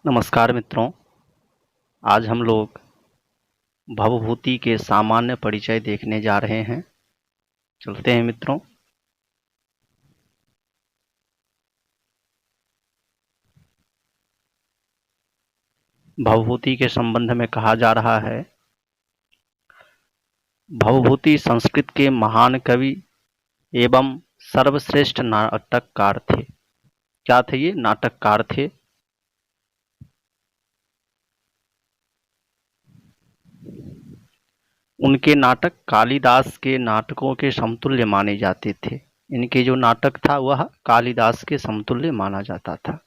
नमस्कार मित्रों। आज हम लोग भवभूति के सामान्य परिचय देखने जा रहे हैं। चलते हैं मित्रों। भवभूति के संबंध में कहा जा रहा है, भवभूति संस्कृत के महान कवि एवं सर्वश्रेष्ठ नाटककार थे। क्या थे ये? नाटककार थे। उनके नाटक कालिदास के नाटकों के समतुल्य माने जाते थे। इनके जो नाटक था वह कालिदास के समतुल्य माना जाता था।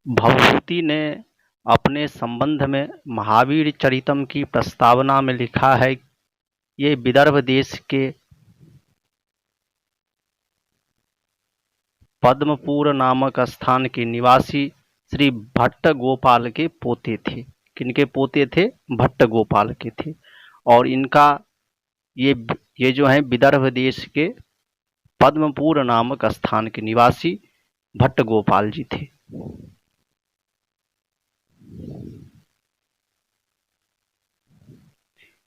भवभूति ने अपने संबंध में महावीर चरितम की प्रस्तावना में लिखा है, ये विदर्भ देश के पद्मपुर नामक स्थान के निवासी श्री भट्ट गोपाल के पोते थे। किनके पोते थे? भट्ट गोपाल के थे। और इनका ये जो है विदर्भ देश के पद्मपुर नामक स्थान के निवासी भट्ट गोपाल जी थे।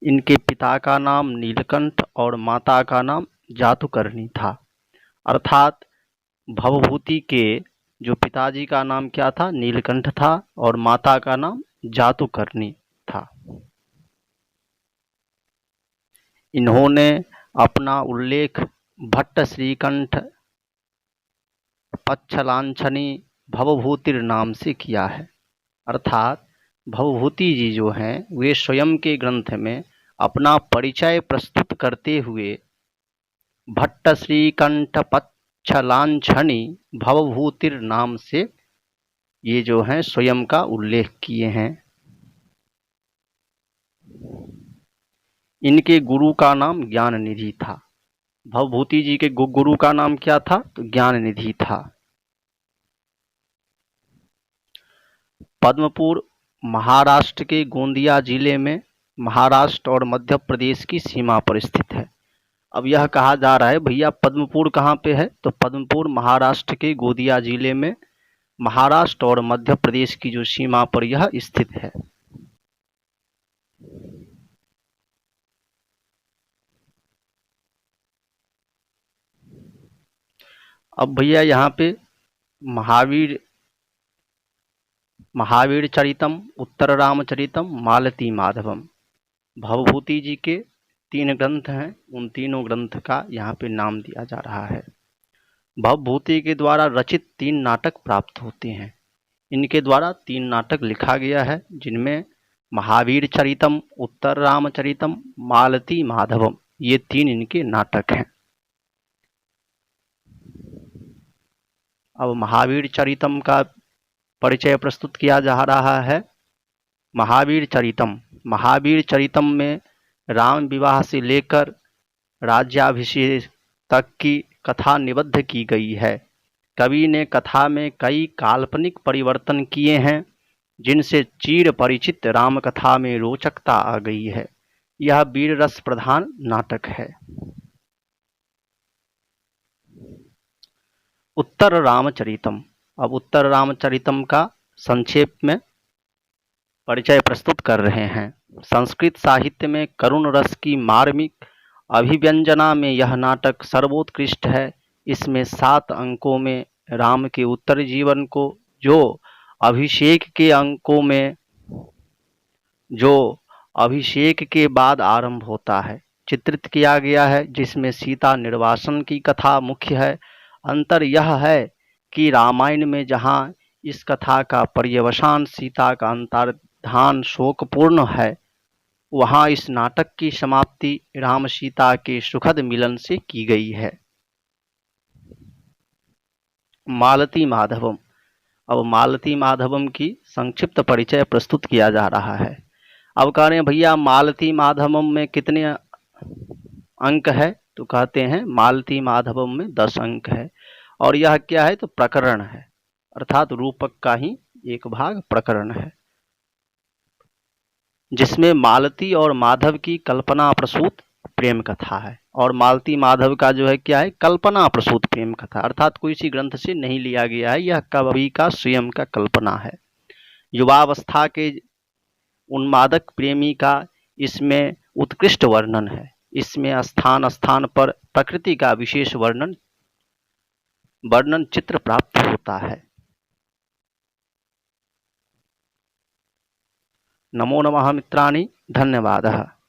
इनके पिता का नाम नीलकंठ और माता का नाम जातुकर्णी था। अर्थात भवभूति के जो पिताजी का नाम क्या था? नीलकंठ था और माता का नाम जातुकर्णी था। इन्होंने अपना उल्लेख भट्ट श्रीकंठ पच्छलांछनी भवभूतिर नाम से किया है। अर्थात भवभूति जी जो हैं वे स्वयं के ग्रंथ में अपना परिचय प्रस्तुत करते हुए भट्ट श्रीकंठ पच्छलांछनी भवभूतिर नाम से ये जो है स्वयं का उल्लेख किए हैं। इनके गुरु का नाम ज्ञान निधि था। भवभूति जी के गुरु का नाम क्या था? तो ज्ञान निधि था। पद्मपुर महाराष्ट्र के गोंदिया जिले में महाराष्ट्र और मध्य प्रदेश की सीमा पर स्थित है। अब यह कहा जा रहा है भैया पद्मपुर कहाँ पे है? तो पद्मपुर महाराष्ट्र के गोंदिया जिले में महाराष्ट्र और मध्य प्रदेश की जो सीमा पर यह स्थित है। अब भैया यहाँ पे महावीर चरितम, उत्तर रामचरितम, मालती माधवम, भवभूति जी के 3 ग्रंथ हैं। उन तीनों ग्रंथ का यहाँ पे नाम दिया जा रहा है। भवभूति के द्वारा रचित 3 नाटक प्राप्त होते हैं। इनके द्वारा 3 नाटक लिखा गया है, जिनमें महावीर चरितम, उत्तर रामचरितम, मालती माधवम, ये 3 इनके नाटक हैं। अब महावीर चरितम का परिचय प्रस्तुत किया जा रहा है। महावीर चरितम में राम विवाह से लेकर राज्याभिषेक तक की कथा निबद्ध की गई है। कवि ने कथा में कई काल्पनिक परिवर्तन किए हैं, जिनसे चिर परिचित राम कथा में रोचकता आ गई है। यह वीर रस प्रधान नाटक है। उत्तर रामचरितम। अब उत्तर रामचरितम का संक्षेप में परिचय प्रस्तुत कर रहे हैं। संस्कृत साहित्य में करुण रस की मार्मिक अभिव्यंजना में यह नाटक सर्वोत्कृष्ट है। इसमें 7 अंकों में राम के उत्तर जीवन को जो अभिषेक के बाद आरंभ होता है चित्रित किया गया है, जिसमें सीता निर्वासन की कथा मुख्य है। अंतर यह है कि रामायण में जहाँ इस कथा का पर्यवसान सीता का अंतर्धान शोकपूर्ण है, वहाँ इस नाटक की समाप्ति राम सीता के सुखद मिलन से की गई है। मालती माधवम। अब मालती माधवम की संक्षिप्त परिचय प्रस्तुत किया जा रहा है। अब कह रहे हैं भैया मालती माधवम में कितने अंक है? तो कहते हैं मालती माधवम में 10 अंक है। और यह क्या है? तो प्रकरण है, अर्थात रूपक का ही एक भाग प्रकरण है, जिसमें मालती और माधव की कल्पना प्रसूत प्रेम कथा है, और मालती माधव का जो है क्या है, कल्पना प्रसूत प्रेम कथा, अर्थात कोई सी ग्रंथ से नहीं लिया गया है, यह कवि का स्वयं का कल्पना है। युवावस्था के उन्मादक प्रेमी का इसमें उत्कृष्ट वर्णन है। इसमें स्थान स्थान पर प्रकृति का विशेष वर्णन चित्र प्राप्त होता है। नमो नमः मित्राणि, धन्यवादः।